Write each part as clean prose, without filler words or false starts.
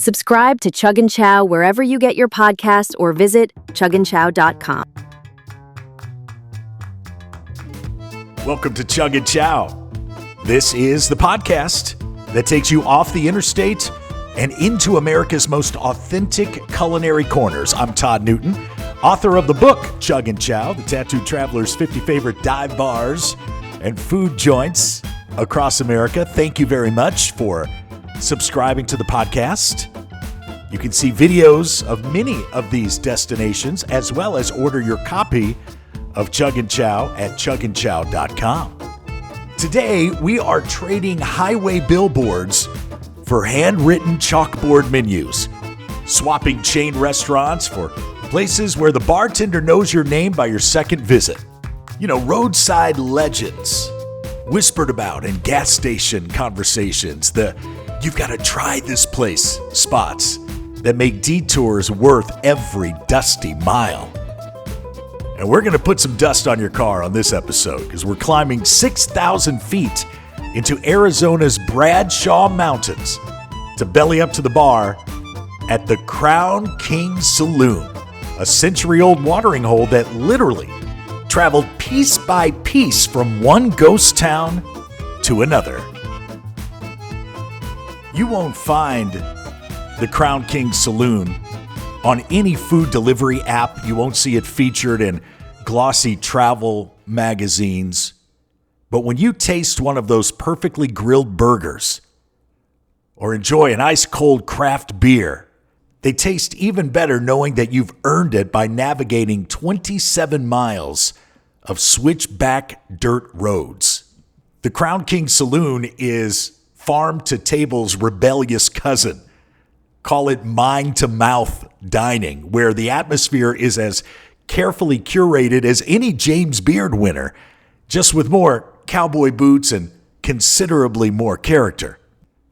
Subscribe to Chug Chow wherever you get your podcasts or visit chugandchow.com. Welcome to Chug Chow. This is the podcast that takes you off the interstate and into America's most authentic culinary corners. I'm Todd Newton, author of the book Chug Chow, the Tattooed Traveler's 50 Favorite Dive Bars and Food Joints across America. Thank you very much for subscribing to the podcast. You can see videos of many of these destinations, as well as order your copy of Chug Chow at chugandchow.com. Today, we are trading highway billboards for handwritten chalkboard menus, swapping chain restaurants for places where the bartender knows your name by your second visit. You know, roadside legends whispered about in gas station conversations, the "you've got to try this place" spots that make detours worth every dusty mile. And we're going to put some dust on your car on this episode because we're climbing 6,000 feet into Arizona's Bradshaw Mountains to belly up to the bar at the Crown King Saloon, a century-old watering hole that literally traveled piece by piece from one ghost town to another. You won't find the Crown King Saloon on any food delivery app. You won't see it featured in glossy travel magazines. But when you taste one of those perfectly grilled burgers or enjoy an ice-cold craft beer, they taste even better knowing that you've earned it by navigating 27 miles of switchback dirt roads. The Crown King Saloon is farm-to-table's rebellious cousin. Call it mind-to-mouth dining, where the atmosphere is as carefully curated as any James Beard winner, just with more cowboy boots and considerably more character.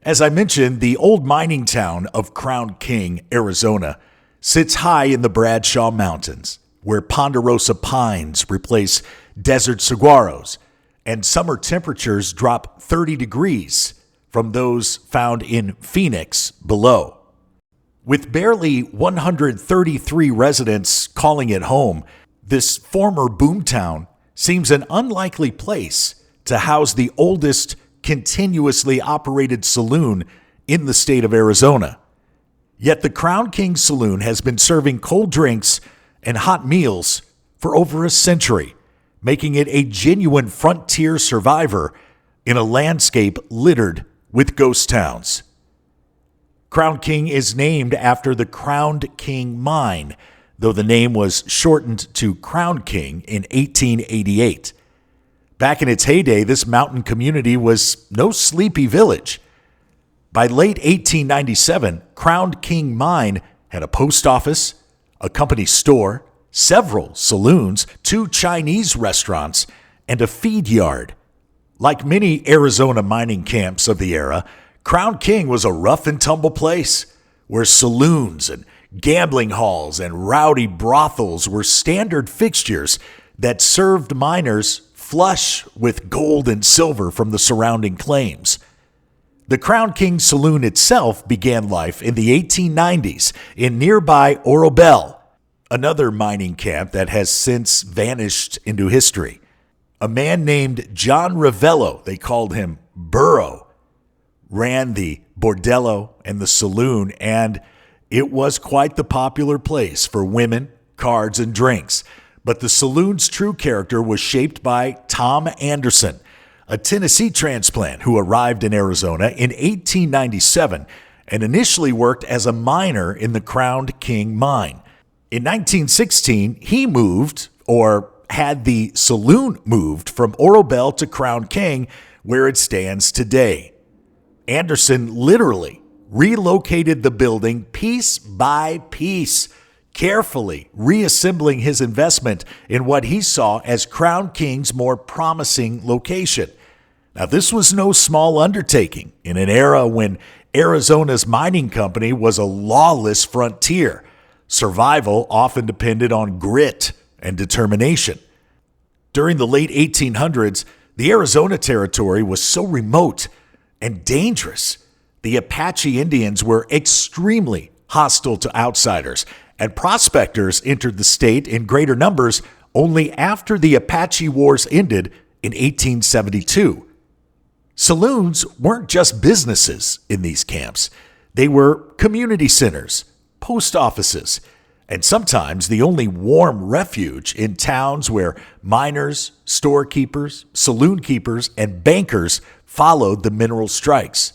As I mentioned, the old mining town of Crown King, Arizona, sits high in the Bradshaw Mountains, where ponderosa pines replace desert saguaros, and summer temperatures drop 30 degrees from those found in Phoenix below. With barely 133 residents calling it home, this former boomtown seems an unlikely place to house the oldest continuously operated saloon in the state of Arizona. Yet the Crown King Saloon has been serving cold drinks and hot meals for over a century, making it a genuine frontier survivor in a landscape littered with ghost towns. Crown King is named after the Crown King Mine, though the name was shortened to Crown King in 1888. Back in its heyday, this mountain community was no sleepy village. By late 1897, Crown King Mine had a post office, a company store, several saloons, 2 Chinese restaurants, and a feed yard. Like many Arizona mining camps of the era, Crown King was a rough and tumble place where saloons and gambling halls and rowdy brothels were standard fixtures that served miners flush with gold and silver from the surrounding claims. The Crown King Saloon itself began life in the 1890s in nearby Oro Bell, another mining camp that has since vanished into history. A man named John Ravello, they called him Burro, ran the bordello and the saloon, and it was quite the popular place for women, cards, and drinks. But the saloon's true character was shaped by Tom Anderson, a Tennessee transplant who arrived in Arizona in 1897 and initially worked as a miner in the Crown King Mine. In 1916, he moved, or had the saloon moved, from Oro Bell to Crown King, where it stands today. Anderson literally relocated the building piece by piece, carefully reassembling his investment in what he saw as Crown King's more promising location. Now, this was no small undertaking in an era when Arizona's mining company was a lawless frontier. Survival often depended on grit and determination. During the late 1800s, the Arizona Territory was so remote and dangerous the Apache Indians were extremely hostile to outsiders, and prospectors entered the state in greater numbers only after the Apache Wars ended in 1872. Saloons weren't just businesses in these camps. They were community centers, post offices, and sometimes the only warm refuge in towns where miners, storekeepers, saloon keepers, and bankers followed the mineral strikes.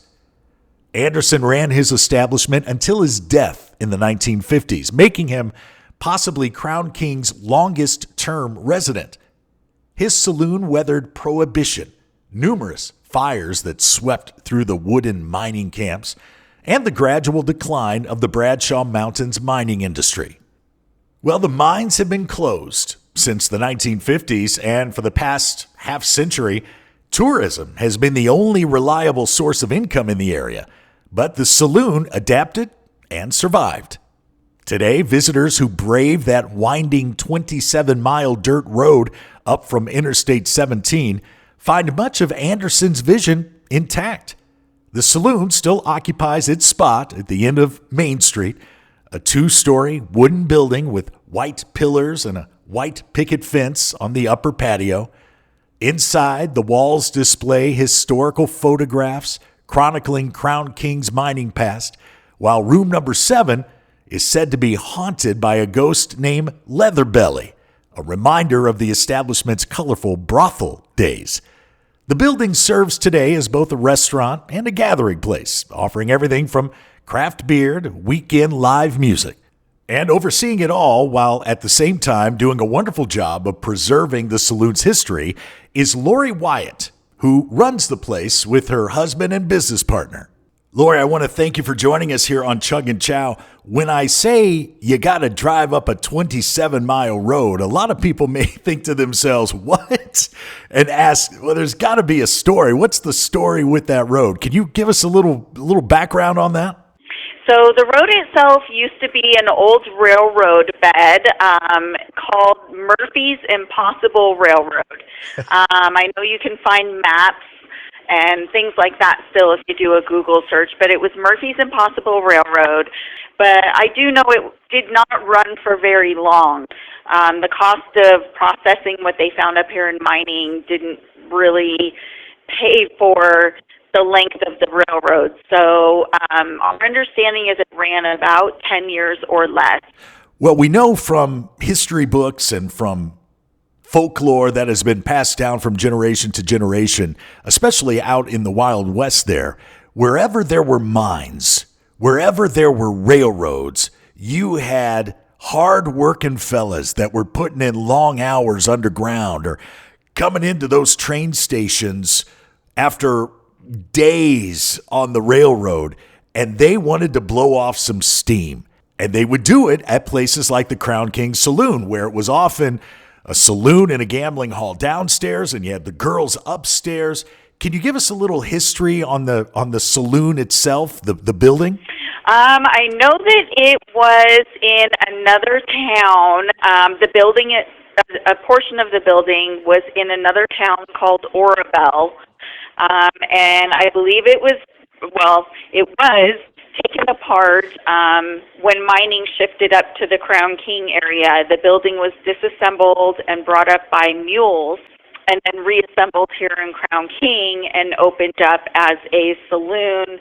Anderson ran his establishment until his death in the 1950s, making him possibly Crown King's longest-term resident. His saloon weathered Prohibition, numerous fires that swept through the wooden mining camps, and the gradual decline of the Bradshaw Mountains mining industry. Well, the mines have been closed since the 1950s, and for the past half-century, tourism has been the only reliable source of income in the area. But the saloon adapted and survived. Today, visitors who brave that winding 27-mile dirt road up from Interstate 17 find much of Anderson's vision intact. The saloon still occupies its spot at the end of Main Street, a 2-story wooden building with white pillars and a white picket fence on the upper patio. Inside, the walls display historical photographs chronicling Crown King's mining past, while room number 7 is said to be haunted by a ghost named Leatherbelly, a reminder of the establishment's colorful brothel days. The building serves today as both a restaurant and a gathering place, offering everything from craft beer to weekend live music. And overseeing it all while at the same time doing a wonderful job of preserving the saloon's history is Lori Wyatt, who runs the place with her husband and business partner. Lori, I want to thank you for joining us here on CHUG CHOW. When I say you got to drive up a 27-mile road, a lot of people may think to themselves, what? And ask, well, there's got to be a story. What's the story with that road? Can you give us a little background on that? So the road itself used to be an old railroad bed called Murphy's Impossible Railroad. I know you can find maps and things like that still if you do a Google search, but it was Murphy's Impossible Railroad. But I do know it did not run for very long. The cost of processing what they found up here in mining didn't really pay for the length of the railroad. So our understanding is it ran about 10 years or less. Well, we know from history books and from folklore that has been passed down from generation to generation, especially out in the Wild West there, wherever there were mines, wherever there were railroads, you had hard-working fellas that were putting in long hours underground or coming into those train stations after days on the railroad, and they wanted to blow off some steam. And they would do it at places like the Crown King Saloon, where it was often a saloon and a gambling hall downstairs, and you had the girls upstairs. Can you give us a little history on the saloon itself, the building? I know that it was in another town. The building, a portion of the building was in another town called Orabelle. And I believe it was taken apart when mining shifted up to the Crown King area. The building was disassembled and brought up by mules and then reassembled here in Crown King and opened up as a saloon,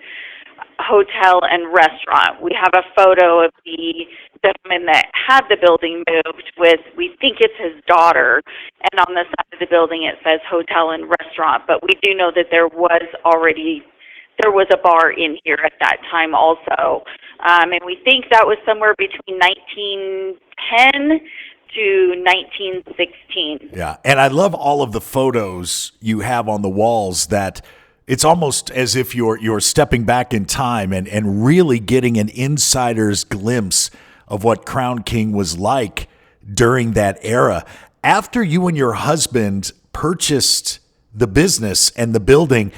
hotel, and restaurant. We have a photo of the gentleman that had the building moved with, we think it's his daughter, and on the side of the building it says hotel and restaurant, but we do know that there was a bar in here at that time also, and we think that was somewhere between 1910 to 1916. Yeah, and I love all of the photos you have on the walls that it's almost as if you're stepping back in time and really getting an insider's glimpse of what Crown King was like during that era. After you and your husband purchased the business and the building,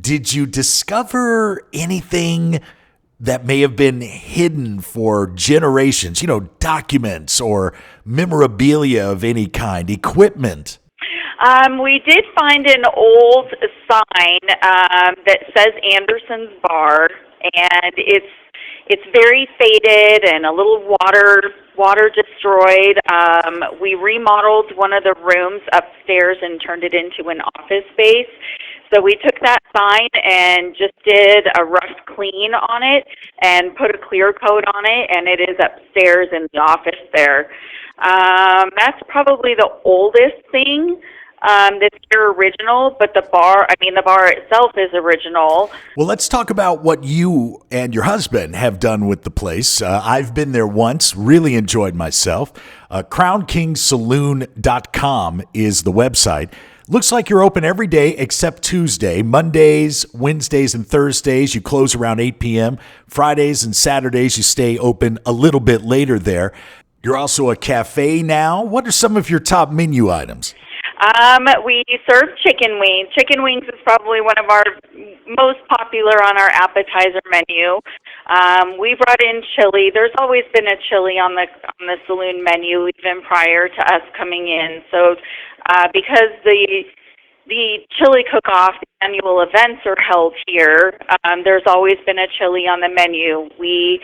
did you discover anything that may have been hidden for generations, documents or memorabilia of any kind, equipment? We did find an old sign that says Anderson's Bar. and it's very faded and a little water destroyed. We remodeled one of the rooms upstairs and turned it into an office space. So we took that sign and just did a rough clean on it and put a clear coat on it, and it is upstairs in the office there. That's probably the oldest thing that's here original, but the bar itself is original. Well, let's talk about what you and your husband have done with the place. I've been there once, really enjoyed myself. CrownKingSaloon.com is the website. Looks like you're open every day except Tuesday. Mondays, Wednesdays, and Thursdays, you close around 8 p.m. Fridays and Saturdays, you stay open a little bit later there. You're also a cafe now. What are some of your top menu items? We serve chicken wings. Chicken wings is probably one of our most popular on our appetizer menu. We brought in chili. There's always been a chili on the saloon menu even prior to us coming in. So because the chili cook-off, the annual events are held here, there's always been a chili on the menu. We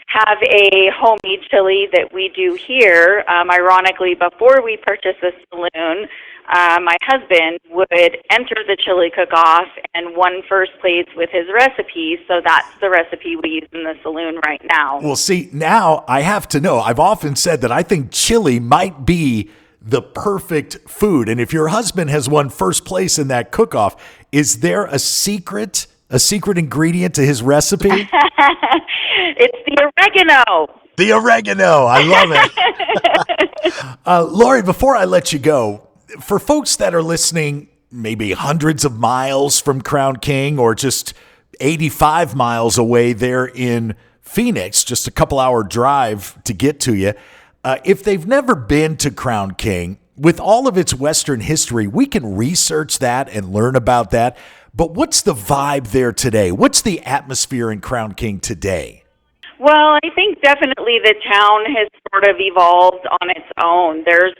have a homemade chili that we do here. Ironically, before we purchase a saloon, my husband would enter the chili cook-off and won first place with his recipe, so that's the recipe we use in the saloon right now. Well, see, now I have to know. I've often said that I think chili might be the perfect food, and if your husband has won first place in that cook-off, is there a secret ingredient to his recipe? It's the oregano. The oregano. I love it. Lori, before I let you go, for folks that are listening maybe hundreds of miles from Crown King or just 85 miles away there in Phoenix, just a couple-hour drive to get to you, if they've never been to Crown King, with all of its Western history, we can research that and learn about that. But what's the vibe there today? What's the atmosphere in Crown King today? Well, I think definitely the town has sort of evolved on its own. There's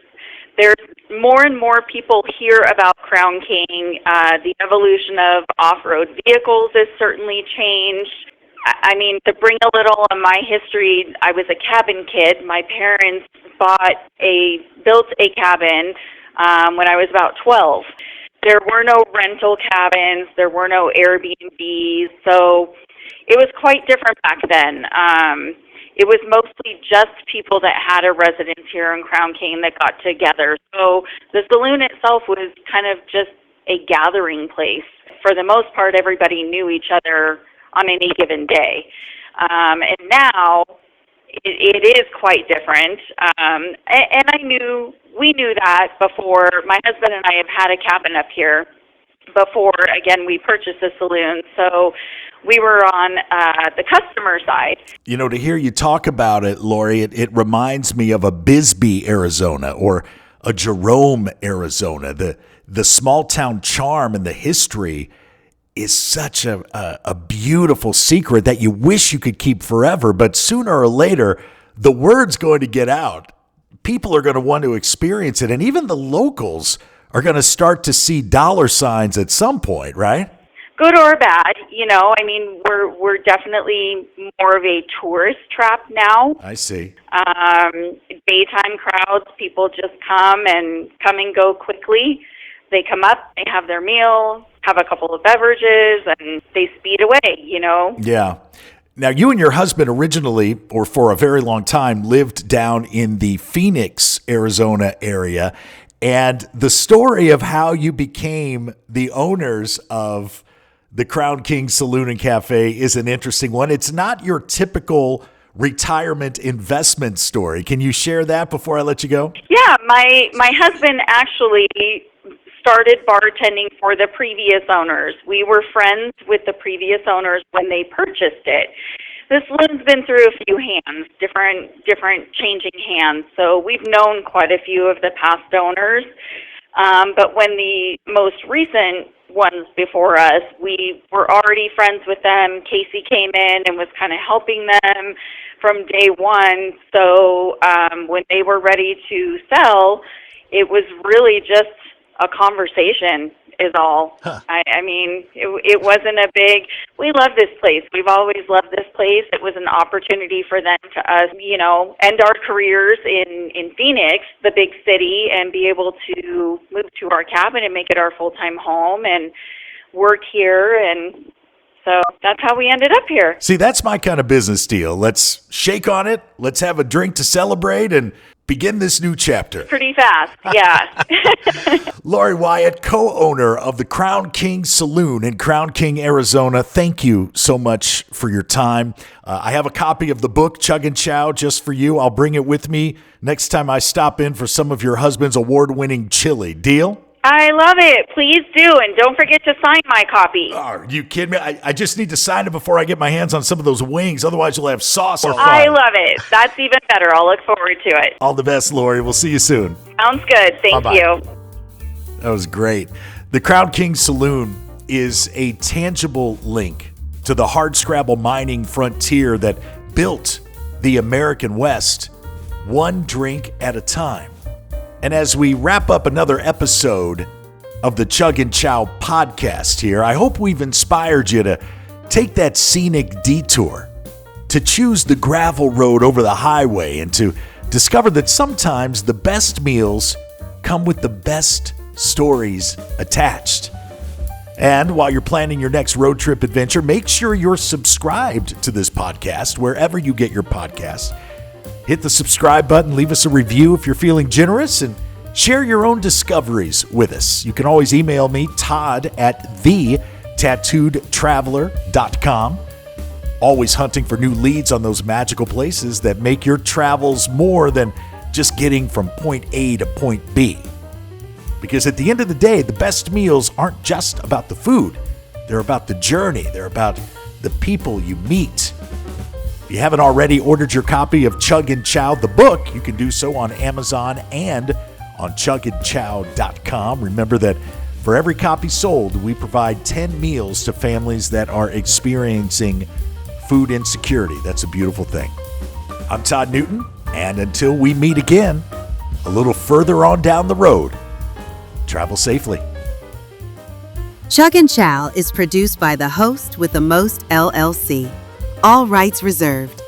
more and more people hear about Crown King. The evolution of off-road vehicles has certainly changed. I mean, to bring a little of my history, I was a cabin kid. My parents built a cabin when I was about 12. There were no rental cabins. There were no Airbnbs. So it was quite different back then. It was mostly just people that had a residence here in Crown King that got together. So the saloon itself was kind of just a gathering place. For the most part, everybody knew each other on any given day. And now it is quite different. And we knew that before. My husband and I have had a cabin up here before, again, we purchased a saloon. So we were on the customer side. You know, to hear you talk about it, Lori, it reminds me of a Bisbee, Arizona, or a Jerome, Arizona. The small town charm and the history is such a beautiful secret that you wish you could keep forever. But sooner or later, the word's going to get out. People are going to want to experience it. And even the locals are going to start to see dollar signs at some point, right? Good or bad, you know. I mean, we're definitely more of a tourist trap now. I see. Daytime crowds, people just come and go quickly. They come up, they have their meal, have a couple of beverages, and they speed away, you know? Yeah. Now, you and your husband originally, or for a very long time, lived down in the Phoenix, Arizona area. And the story of how you became the owners of the Crown King Saloon and Cafe is an interesting one. It's not your typical retirement investment story. Can you share that before I let you go? Yeah, my husband actually started bartending for the previous owners. We were friends with the previous owners when they purchased it. This saloon's been through a few hands, different changing hands. So we've known quite a few of the past owners. But when the most recent ones before us, we were already friends with them. Casey came in and was kind of helping them from day one. So when they were ready to sell, it was really just a conversation. is all. Huh. I mean, it wasn't a big, we love this place. We've always loved this place. It was an opportunity for them to us, end our careers in Phoenix, the big city, and be able to move to our cabin and make it our full-time home and work here. And so that's how we ended up here. See, that's my kind of business deal. Let's shake on it. Let's have a drink to celebrate and begin this new chapter. Pretty fast, yeah. Lori Wyatt, co-owner of the Crown King Saloon in Crown King, Arizona. Thank you so much for your time. I have a copy of the book, CHUG CHOW, just for you. I'll bring it with me next time I stop in for some of your husband's award-winning chili. Deal? I love it. Please do. And don't forget to sign my copy. Are you kidding me? I just need to sign it before I get my hands on some of those wings. Otherwise, you'll have sauce all I love it. That's even better. I'll look forward to it. All the best, Lori. We'll see you soon. Sounds good. Thank Bye-bye. you. That was great. The Crown King Saloon is a tangible link to the hardscrabble mining frontier that built the American West, one drink at a time. And as we wrap up another episode of the CHUG CHOW podcast here, I hope we've inspired you to take that scenic detour, to choose the gravel road over the highway, and to discover that sometimes the best meals come with the best stories attached. And while you're planning your next road trip adventure, make sure you're subscribed to this podcast wherever you get your podcasts. Hit the subscribe button, leave us a review if you're feeling generous, and share your own discoveries with us. You can always email me, todd@thetattooedtraveler.com. Always hunting for new leads on those magical places that make your travels more than just getting from point A to point B. Because at the end of the day, the best meals aren't just about the food. They're about the journey. They're about the people you meet. If you haven't already ordered your copy of CHUG CHOW, the book, you can do so on Amazon and on chugandchow.com. Remember that for every copy sold, we provide 10 meals to families that are experiencing food insecurity. That's a beautiful thing. I'm Todd Newton, and until we meet again, a little further on down the road, travel safely. CHUG CHOW is produced by the host with the most LLC. All rights reserved.